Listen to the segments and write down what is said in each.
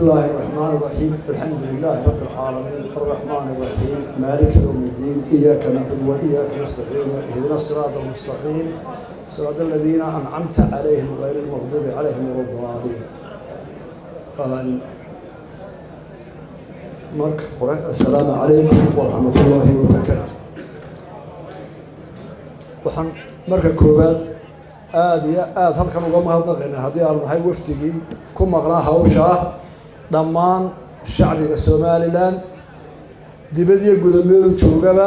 الله الرحمن الرحيم الحمد لله رب العالمين الرحمن الرحيم مالك يوم الدين إياك نعبد وإياك نستعين اهدنا الصراط المستقيم صراط الذين أنعمت عليهم غير المغضوب عليهم ولا الضالين. السلام عليكم ورحمة الله وبركاته. waxaan marka koobaad aad iyo aad halkan uga mahadnaqaynaa haddii aan nahay wafdigii ku maqnaa hawsha dhammaan shacbiga Somaliland dibadda gudameedu joogaba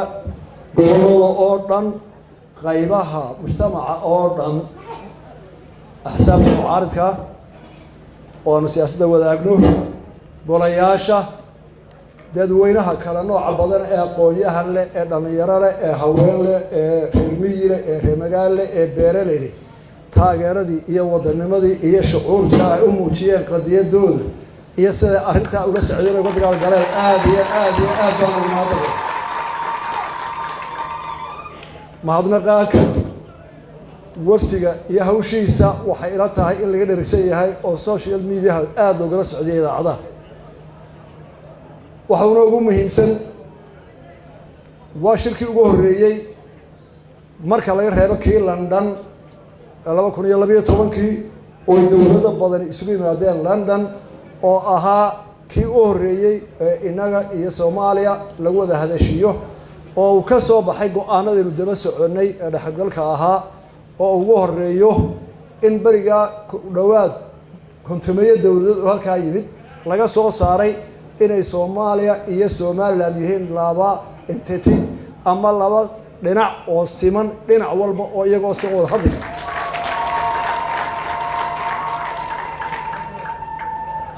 gobolada oo dhan qaybaha mujtamaca oo dhan axsaabta mucaaradka oo siyaasadda wadaagno golayaasha dadweynaha kala nooca badan ee aqoon-yahan leh ee dhalinyaro leh ee haween leh ee reer miyi leh ee reer magaalo leh ee beeraley leh taageeradii iyo wadanimadii iyo shucuurta ay u muujiyeen qadiyadooda iyo sida arrintaa uga socdeen uga dagaalgaleen aad baan ugu mahadnaqaaka waftiga iyo hawshiisa waxay ila tahay in laga dherigsan yahay oo social media aad loogala socday idaacadaha waxaana ugu muhiimsan waa shirkii ugu horeeyay marka laga reebo kii London 2012 oo dowladda badan isugu yimaadeen London oo ahaa kii ugu horeeyay inaga iyo Soomaaliya lagu wada hadashiyo oo uu ka soo baxay go'aanadii daba soconay ee dhaxgalka ahaa oo ugu horeeyo in bariga dhawaad kontumeeyo dowladda halka yimid laga soo saaray inay Soomaaliya iyo Somaliland yihiin laba entity ama laba dhinac oo siman dhinac walba oo iyagoo si wada hadlay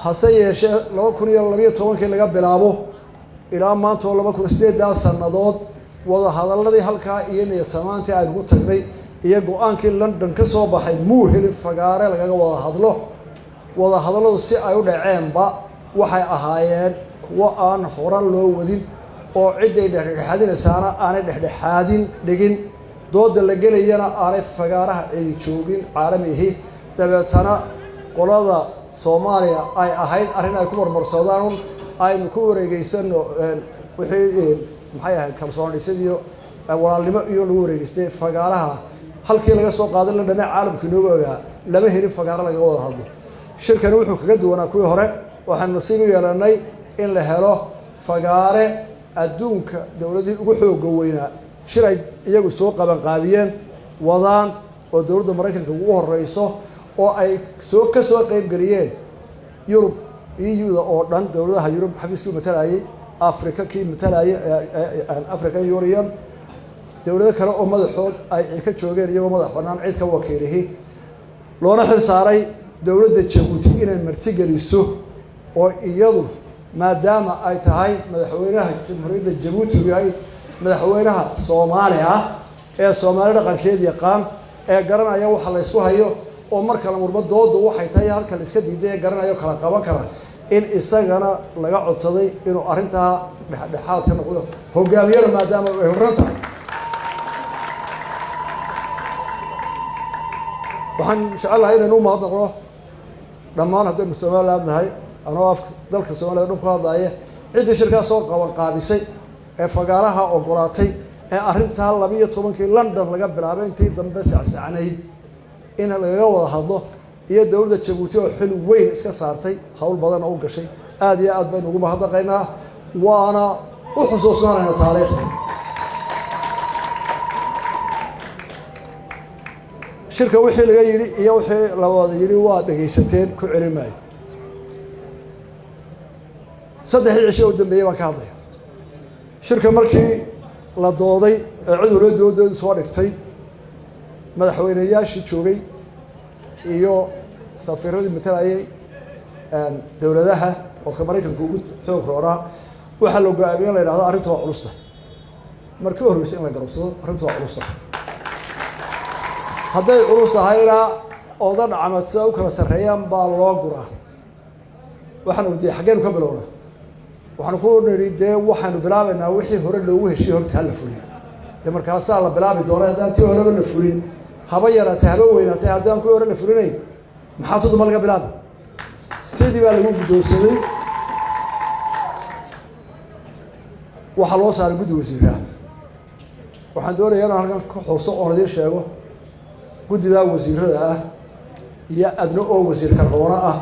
hase yeeshee 2012 laga bilaabo ilaa maanta 2008 sanadood wada hadaladii halkaa iyo niyadamaantii ay ugu tagnay iyo go'aankii London ka soo baxay muu helin fagaare lagaga wada hadaladu si ay u dhaceenba waxay ahaayeen kuwa aan horan loo wadin oo ciday dhexdhexaadinaysaana aanay dhexdhexaadin dhigin dooda la gelayana aanay fagaaraha cidi joogin caalamihi dabeetana qolada Soomaaliya ay ahayd arrin ay ku marmarsadaan ay ku wareegaysano wixii maxay ahayd kalsoonisidii walaalnimo iyo lagu wareegaystay fagaaraha halkii laga soo qaaday la dhanac caalamka nooga lama helin fagaara laga wada hadlo shirkan wuxuu kaga duwanaa kuwii hore waxaan nasiib u yeelanay in la helo fagaare adduunka dawladii ugu xoog weynaa shiray iyagu soo qaban qaabiyeen wadaan oo dawladda Mareykanka ugu horeyso oo ay ka soo qayb galiyeen Yurub EU oo dhan dawladaha Yurub xafiiska matalayay Afrika kii matalayay African Union dawlado kale oo madaxood ay ka joogeen iyagoo madax banaan cid ka wakiilihii loona xil saaray dawladda Djibouti inay marti geliso oo iyadu maadaama ay tahay madaxweynaha jamhuuriyadda Djibouti yahay madaxweynaha Soomaaliya ee Soomaaliya dhaqankeed yaqaan ee garanaya waxa la isku hayo oo marka la murbadoodu waxay tahay halka la iska diiday garanayo kala qaban kara in isagana laga codsaday inuu arinta dhexdhexaad ka noqdo hogaamiyada maadaama ay horanta waxaan inshallah inuu mahadnaqo dhammaan haddii Soomaaliland nahay anoo dalka Soomaaliya dhulka hadaya cid shirka soo qaban qaabisay ee fagaaraha ogolaatay ee arinta 12 London laga bilaabay intii dambe sacsanay in laga wada hadlo iyo dawladda Djibouti oo xil weyn iska saartay hawl badan oo gashay aad iyo aad baan ugu mahadnaqaynaa waana u xusuusnaanaa taariikhda shirka wixii laga yiri iyo wixii la wada yiri waa dhageysateen ku celimay saddexdii cisho oo dambeeyay baan ka hadlay shirka markii la dooday cudurada dawladda soo dhigtay madaxweynayaashii joogay iyo safiiradii matalayay dawladaha oo ka Mareykanka ugu xoog roora waxa loo go'aamiyay la yiraahdo arrinta waa culusta markii horreysay in la garabsado arrinta waa culusta hadday culus tahayna oo dad camadsa u kala sareeyaan baa loo guraa waxaan u diiday xageen ka bilowna waxaan ku niriday waxaan bilaabaynaa wixii hore loogu heshiiyay horta hal fulin markaas la bilaabi doonaa hadaan tii hore la fulin haba yaraatay haba weynaatay hadaan ku hore la fulinay maxaa tuduma laga bilaab sidii baa lagu guddoonsaday waxaa loo saaray guddi wasiirka waxaan doonayaa inaan halkan ka xuso oon idiin sheego guddidaa wasiirada ah iyo adna oo wasiirka roona ah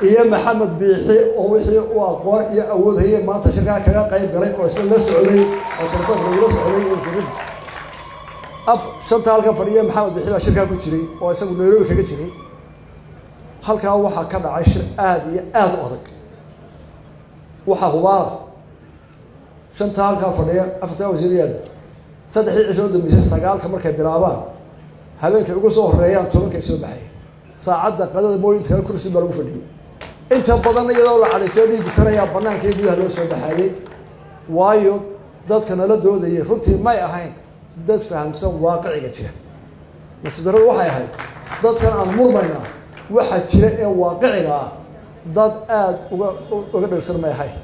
iyo maxamed biixi oo wixii uu aqoon iyo awood hayay maanta shirkaa kaga qayb galay oo isla la socday oo telefoonka lagula socday iyo wasiirada shanta halkan fadhiya maxamed biixi baa shirkaa ku jiray oo isagu Nairobi kaga jiray halkaa waxaa ka dhacay shir aad iyo aad u adag waxaa hubaala shanta halkaa fadhiya afartaa wasiiriyad saddexdii cisho dambeysay sagaalka markay bilaabaan habeenkay ugu soo horeeyaan tobankay soo baxay saacadda qadada mooyinta kale kursi baa lagu fadhiyay inta badan iyadoo la cadaysay dhiigu karayaa bannaanka iyo gudaha loo soo baxayay waayo dadka nala doodayay runtii may ahayn dad fahamsan waaqiciga jira nasidaradu waxay ahayd dadkan aan murmaynaa waxa jira ee waaqiciga ah dad aad uga dhagsan may ahayn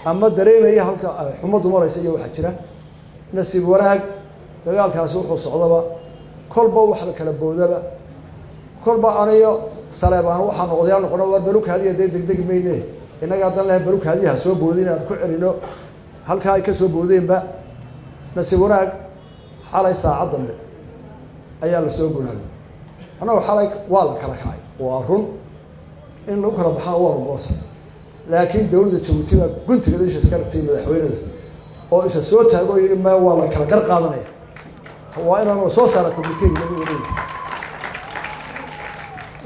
ama dareemaya halka xumaddu maraysa iyo waxa jira nasiib wanaag dagaalkaasi wuxuu socdaba kolba wax la kala boodaba kolba aniyo saleebaan waxaan odayaal noqono war balukaadiya degdeg mayne inaga dan leh balukaadiyaha soo boodin aan ku celino halka ay ka soo boodeenba nasiib wanaag xalay saacad dambe ayaa la soo gunaaday annagu xalay waa la kala kacay waa run in lagu kala baxaa waa rumoosa laakiin dowladda Jabuuti baa guntiga isha iska dhigtay madaxweynada oo isa soo taago in ma waa la kala gar qaadanaya waa inaan soo saara communication lagu wadayo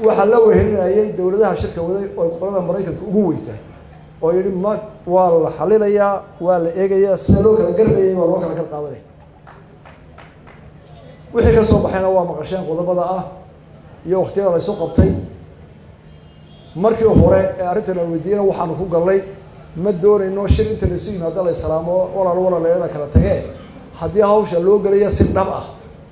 waxa la wehelinayay dowladaha shirka waday oo qolada Mareykanka ugu weyntahay oo yiri ma waa la xalinayaa waa la eegayaa sida loo kala garnayay waa loo kala gar qaadanaya wixii ka soo baxayna waa maqasheen qodobada ah iyo waqtiyada la soo qabtay markii hore ee arrintan la weydiiyay waxaan ku galnay ma doonayno shir inta la sii yimaado la salaamo walaal kala tagay haddii hawsha loo galayo si dhab ah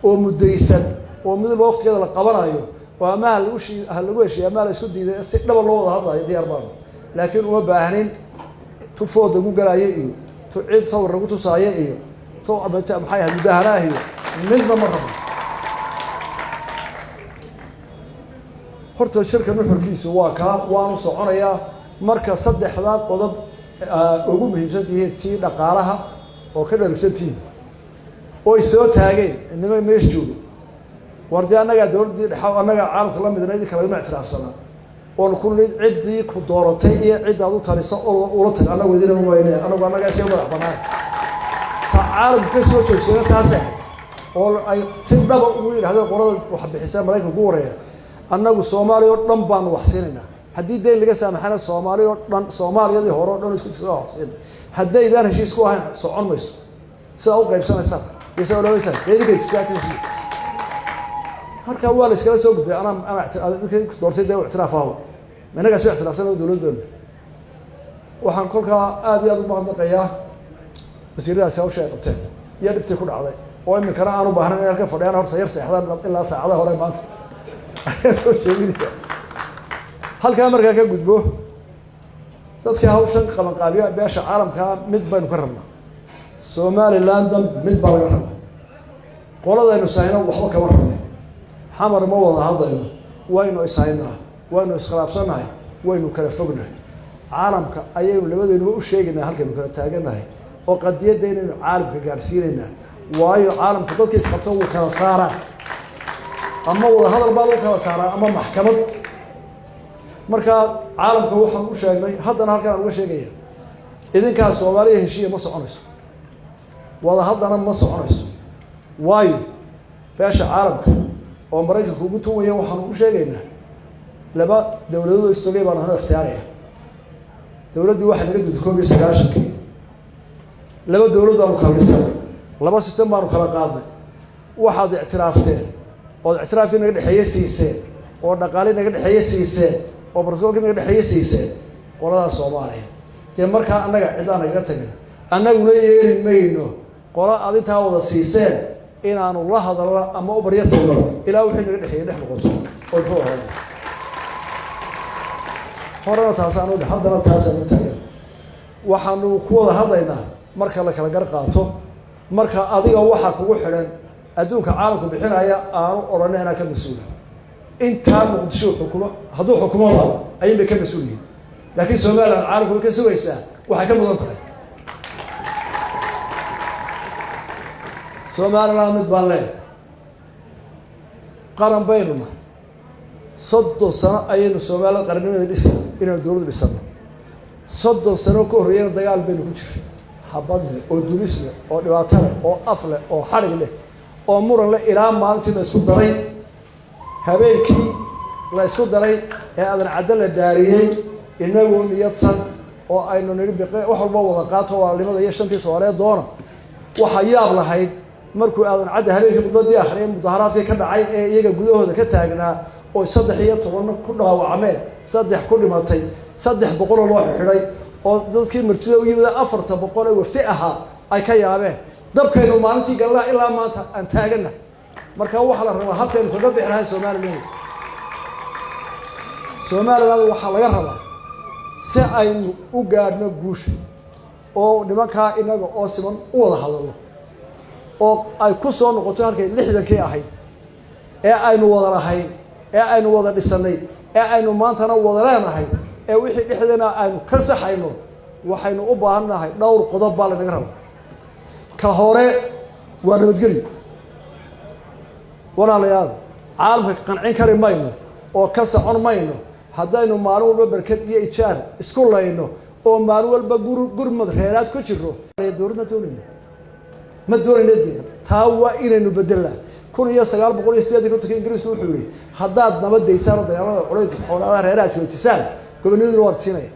oo mudaysan oo mid waqtigeeda la qabanayo oo ama lagu heshiiyo ama la isku diiday si dhab loo wada hadlayo diyaar baan laakiin uma baahnin tufooda ugu galaya iyo tu cid sawir lagu tusaayo iyo to abata maxay ahayd mudaharaah iyo midna ma rabo horta shirka nuxurkiisu waa ka waanu soconayaa marka saddexda qodob ugu muhiimsan yihiin tii dhaqaalaha oo ka dhalagsantiin oo soo taageen inama meesh joogo wardi anaga dowladda dhaxaw anaga caalamka la midnaa idin kala ma ictiraafsana oo kulli cidii ku dooratay iyo cid aad u taliso oo ula tag anaga wadina wayne anaga isoo madax banaan ta caalamka soo joogsan taas oo ay si dhab ugu yiraahdo qorada wax bixisa Mareykanka ugu wareeya annagu Soomaaliya oo dhan baan wax siinayna haddii deyn laga saamaxana Soomaaliya oo dhan Soomaaliyadii hore oo dhan isku soo waxsin haddii idaan heshiis ku ahayn socon mayso sida u qaybsanaysa isoo looysan qeydinka saakin marka waa la iskala soo gudbay ana doortay ictiraaf ah inaga soo ictiraafsan dowladda waxaan kolka aad iyo aad u mahadnaqayaa wasiiradaas hawsha ay qabteen iyo dhibtii ku dhacday oo imikana aanu baahnayn in halka fadhiyaan hor sayr seexdaan ilaa saacadaha hore maanta soo jeedinaya halkaa markaa ka gudbo dadka hawshan qaban qaabiya beesha caalamka mid baynu ka rabnaa Somaliland mid baa laga rabaa qoladaynu saayna waxba kama rabno xamar ma wada hadlayno waynu isaynaa waynu iskhilaafsanahay waynu kala fognahay caalamka ayaynu labadeenu u sheegaynaa halkaynu kala taaganahay oo qadiyadda inaynu caalamka gaarsiinaynaa waayo caalamka dadka isqabto wuu kala saaraa ama wada hadal baa loo kala saaraa ama maxkamad marka caalamka waxaan u sheegnay haddana halkan aan uga sheegaya idinkaa Soomaaliya heshiiye ma soconayso wada haddana ma soconayso waayo beesha caalamka oo Mareykanka ugu tuwaya waxaan u sheegaynaa laba dawladood istogay baan hore ikhtiyaaraya dawladdu waxa laga dudko 19 laba dawladood baan kala dhisay laba system baan kala qaaday waxaad ictiraafteen oo ictiraafkii naga dhaxeeyay siiseen oo dhaqaale naga dhaxeeyay siiseen oo barsoolkii naga dhaxeeyay siiseen qolada Soomaaliya ee marka anaga cidaan naga tagay anaguna yeeri mayno qola adintaa wada siiseen inaanu la hadalno ama u baryatayno ilaa wixii naga dhaxeeyay dhex noqoto oo ku horay horena taasaan u haddana taasaan u taagan waxaanu ku wada hadlaynaa marka la kala gar qaato marka adiga waxa kugu xiran adduunka caalamku bixinaya aanu odhanayna ka mas-uula intaa muqdisho xukumo hadduu xukumoba ayay bay ka mas-uul yihiin laakiin somaliland caalamku ka sugaysaa waxay ka mudan tahay somaliland mid baan leeyahay qaran baynuna 30 sano ayaynu somaliland qarannimada dhisay inaynu dowladda dhisano 30 sano ka horreeyana dagaal baynu ku jiray habad leh oo dumis leh oo dhibaato leh oo af leh oo xadhig leh oo muran leh ilaa maalintii la isku daray habeenkii la isku daray ee aadan cadda la daariyey inagoo niyadsan oo aynu nidhi biqe wax walba wada qaato walaalnimada iyo shantii Soomaaliyeed doona waxa yaab lahayd markuu aadan cadda habeenkii khudbadii akhriyay mudaharaadkii ka dhacay ee iyaga gudahooda ka taagnaa oo 13 ku dhaawacmeen 3 ku dhimatay 300 loo xidhay oo dadkii martida u yimid 400 wafti ahaa ay ka yaabeen dabkaynu maalintii galnaa ilaa maanta aan taagana marka waxa la rabaa halkaynu ka bixinahay Soomaaliland waxa laga rabaa si aynu u gaadhno guusha oo nimanka inaga oo siman u wada hadalno oo ay ku soo noqoto halkay 60kii ahayd ee aynu wada lahayn ee aynu wada dhisanay ee aynu maantana wada leenahay ee wixii dhexdeena aynu ka saxayno waxaynu u baahannahay dhowr qodob baa laga rabaa ka hore waa nabadgelyo walaalayaal caalamka qancin kari mayno oo ka socon mayno haddaynu maalin walba barkad iyo ijaar isku layno oo maalin walba gurmad reeraad ku jiro dowladda ma doonayno taa waa inaynu bedelnaa 1980 ingiriisku wuxuu yiri haddaad nabadaysaan dagaalada culays xoolaha reeraad joojisaan gobonimadu waa siinaya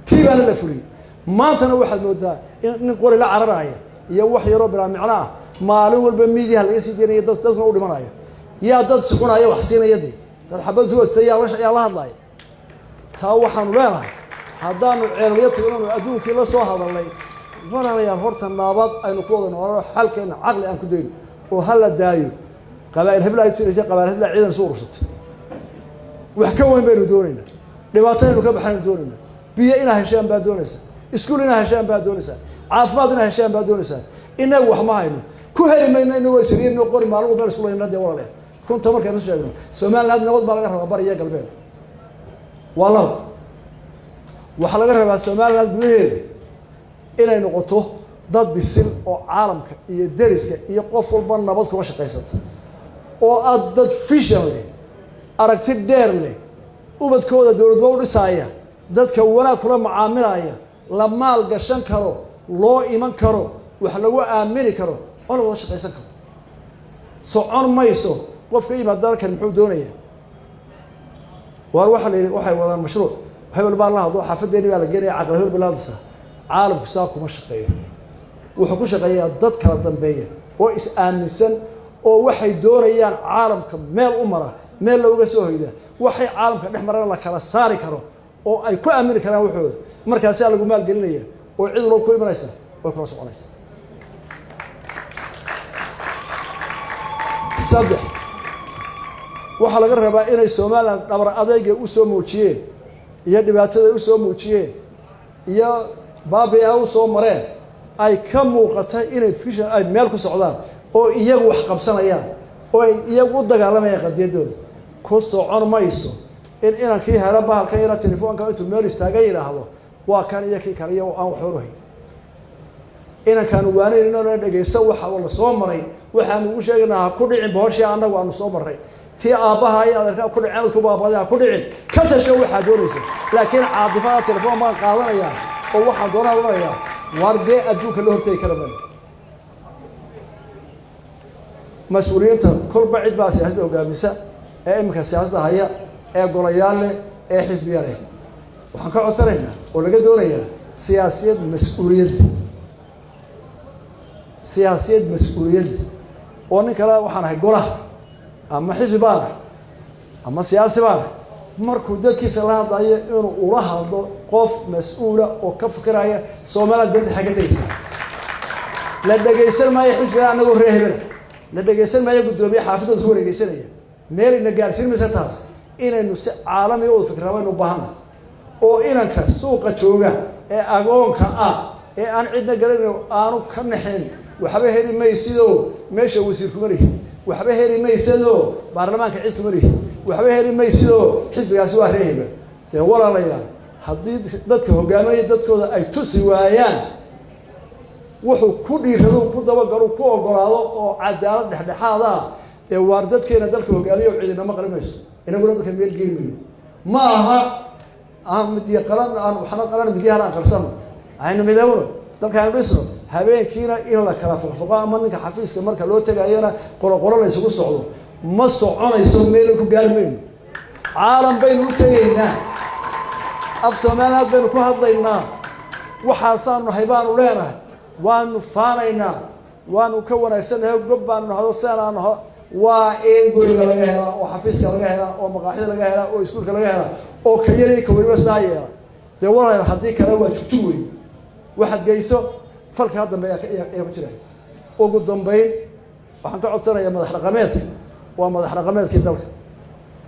tiibana la furi maantana waxaad moodaa in qori la cararaya iyo wax yaro bilaa micno ah maalin walba miidiyaha laga sii deynaya dadkuna u dhimanayo yaa dad suqunaya wax siinaya dad xabad soo yaa la hadlaya taa waxaanu leenahay haddaanu ceelyo tagano adduunkii la soo hadalnay walaalayaal horta naabad aynu ku wada noolno xalkeena caqli aan ku dayno oo hal la daayo qabaa'il hebla ay tiraysa qabaa'il hebla ciidan soo urursatay wax ka weyn baynu doonaynaa dhibaataynu ka baxaynu doonaynaa biyo ina heshaan baa doonaysa iskuul ina heshaan baa doonaysa caafimaad ina heshaan baa doonaysa inagu wax ma hayno ku heli mayno inagoo sariirno qori maalin walba isku leeyahay walaalayaal runta markaynu sheegno Soomaaliland nabad baa laga rabaa bariga galbeed walaal waxa laga rabaa Soomaaliland gudaheeda inay noqoto dad bisil oo caalamka iyo dariska iyo qof walba nabad ku shaqeysata oo aad dad vision leh aragti dheer leh ubadkooda dawladba u dhisaya dadka wanaag kula macaamilaya la maal gashan karo loo iman karo wax lagu aamini karo oo lagu shaqeysan karo socon mayso qofka yimaada dalkan muxuu doonayaa waxay wadaan mashruuc hebel baa la hadlo xaafadeeni baa la geenaya caqli hebel bilaadisa caalamku saa kuma shaqeeyo wuxuu ku shaqeeyaa dad kala dambeeya oo is aaminsan oo waxay doonayaan caalamka meel u mara meel looga soo hoyda waxay caalamka dhex marana la kala saari karo oo ay ku aamini karaan waxooda markaas lagu maal gelinaya oo cid walba ku imanaysa oo kala soconaysa saddex waxa laga rabaa inay Soomaaliland dhabar adayga u soo muujiyeen iyo dhibaatada u soo muujiyeen iyo baabi'a u soo mareen ay ka muuqatay inay fishan ay meel ku socdaan oo iyagu wax qabsanayaan oo iyagu u dagaalamayaan qadiyadooda ku socon mayso inankii hela bahalka ina telefoonka intuu meel istaagay yiraahdo waa kan iyo kii kale iyo aan waxba lahayn inankan waanay inoo dhageysan waxa la soo maray waxaan ugu sheegnaa ku dhicin booshii anagu aanu soo maray tii aabaha ay adeerka ku dhicin ku baabada ku dhicin ka tasho waxa doonaysa laakiin caadifada telefoon ma qaadanaya oo waxa doonaya warde adduunka la hortay kala baan mas'uuliyadda kolba cid baa siyaasadda hogaamisa ee imka siyaasadda haya ee golayaal ee xisbiya leh waxaan ka codsanaynaa oo laga doonayaa siyaasiyad mas'uuliyad oo nin kale waxaan ahay golaha ama xisbi baan ama siyaasi baan markuu dadkiisa la hadlayo inuu ula hadlo qof mas'uula oo ka fikiraya Soomaaliland dad xagadaysa la dhageysan maayo xisbiga anagu reehbada la dhageysan maayo gudoomiye xaafadooda ku wareegaysanaya meel ina gaarsiin maysa taas inaynu si caalami oo fikrado u baahan oo inanka suuqa jooga ee agoonka ah ee aan cidna galin aanu ka naxin waxba heli maysidoo meesha wasiir kuma lihi waxba heli maysidoo baarlamaanka cid kuma lihi waxba heli maysidoo xisbigaasi waa reeheba dee walaalayaal haddii dadka hogaaminaya dadkooda ay tusi waayaan wuxuu ku dhiirado ku dabagalo ku ogolaado oo cadaalad dhexdhexaad ah ee waar dadkeena dalka hogaamiyo ciidinama qali mayso inaguna dadka meel geeymayo ma aha aan midiya qalan aan waxna qalan midiyahan aan qarsano aynu midowno dalkaan dhisno habeenkiina in la kala foqfoqo ama ninka xafiiska marka loo tagayana qolo la isugu socdo ma soconayso meel ku gaarmayno caalam baynu u tagaynaa af Soomaaliya baynu ku hadlaynaa waxaasaanu haybaanu leenahay waanu faanaynaa waanu ka wanaagsanahay gob baanu nahdo saanaano waa in guriga laga helaa oo xafiiska laga helaa oo maqaaxida laga helaa oo iskuulka laga helaa oo kayay ka wariba saayay de walaal hadii kale waa jugjuway waxaad geyso falka dambe ee ku jira ugu dambeyn waxaan ka codsanayaa madax dhaqameedka waa madax dhaqameedkii dalka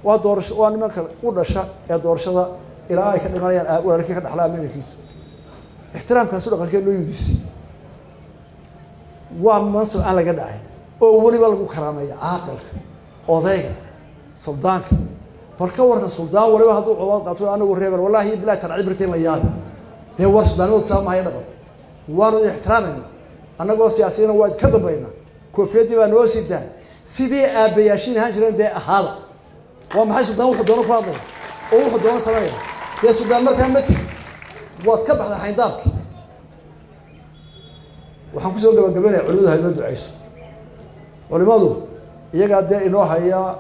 waa doorasho waa nimanka u dhasha ee doorashada ilaa ay ka dhimanayaan walaalkii ka dhaxlaa meelkiisa ixtiraamkaas dhaqankeena loo yidhi waa mas'uul aan laga dhacay oo waliba lagu karaameeyo caaqilka odayga suldaanka balka warta suldaan waliba haduu codad qaato anagu reebar wallahi bilaa tarcib birteen la yaab ee war sudaanadu saamahay dhaqan waanu ixtiraamana anagoo siyaasiyiin waa ka dambayna koofiyadii baa noo sidaa sidii aabayaashin ahaan jireen de ahaada waa maxay sudaan wuxuu doono ku hadlay oo wuxuu doono sameeyo ee sudaan markaa mati waad ka baxday xayndaabki waxaan ku soo gabagabeynaa culimadu hay'ad duceyso culimadu iyaga de inoo haya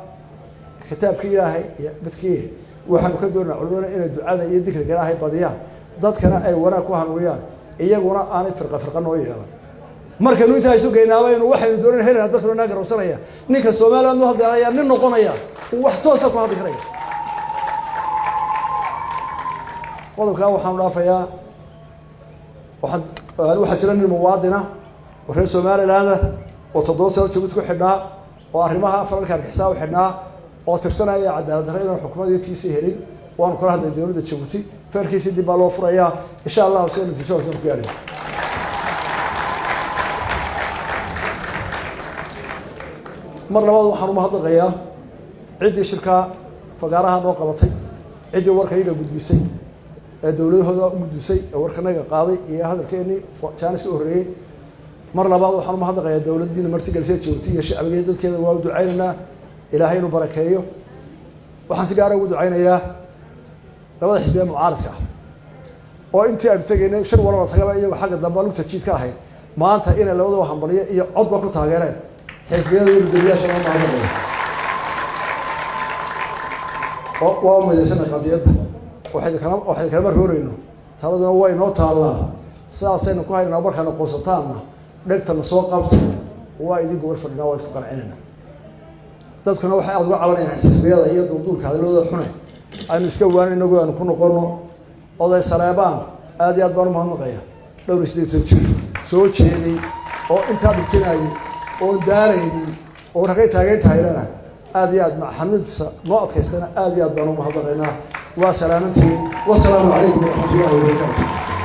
kitaabka Ilaahay iyo midkii waxaan ka doonaa culimada inay ducada iyo dhikriga Ilaahay badiyaan dadkana ay wanaag ku hanuuniyaan iyaguna aanay firqa noo yeelan marka inta ay soo geynaaba inuu waxay doonaan helayna dadkuna naga rawsanaya ninka Soomaaliya noo hadlaya nin noqonaya wax toos ah ku hadli karaya qodobka waxaan dhaafayaa waxaan jira nin muwaadina oo reer Soomaaliland oo 7 sano joogid ku xidhnaa oo arrimaha faralka xisaab xidhnaa oo tirsanaya cadaalad darrada xukuumaddiisa helin waan kula hadlay dawladda Djibouti farkiisii dib loo furayaa insha Allah si natiijo soo gaaro mar labaad waxaan u mahadnaqayaa cidii shirka fagaaraha noo qabatay cidii warkayga gudbisay ee dawladooda u gudbisay ee warkanaga qaaday iyo hadalkeeni jaanis u horeeyay mar labaad waxaan u mahadnaqayaa dawladdiina martigalsay Djibouti iyo shacbiga dadkeeda waa u ducaynaynaa ilaahay inuu barakeeyo waxaan si gaar ah ugu ducaynayaa labada xisbiya mucaaradka oo intii ay tagaynay shir walba tagaba iyagu xagga dambe lagu tajiid ka ahayd maanta inay labadaba hambaliyo iyo codba ku taageereen xisbiyada iyo guddiyaasha ma maamulayaan oo waa maydaysan qadiyada waxay kala roorayno taladana way noo taalaa saasaynu ku haynaa markaan qoosataana dhegtana soo qabto waa idinku war fadhina waa isku qancinayna dadkuna waxay aad uga cabanayaan xisbiyada iyo duulka hadalooda xune aynu iska waanayno aanu ku noqono oday Saleebaan aad iyo aad baan u mahadnaqayaa dhowr isdeed soo jeeday oo inta dhigtay oo daaraynin oo ragay taageer taayirana aad iyo aad maxamidsa noo adkaystana aad iyo aad baan u mahadnaqaynaa waa salaamantii wassalaamu calaykum wa rahmatullaahi wa barakaatuh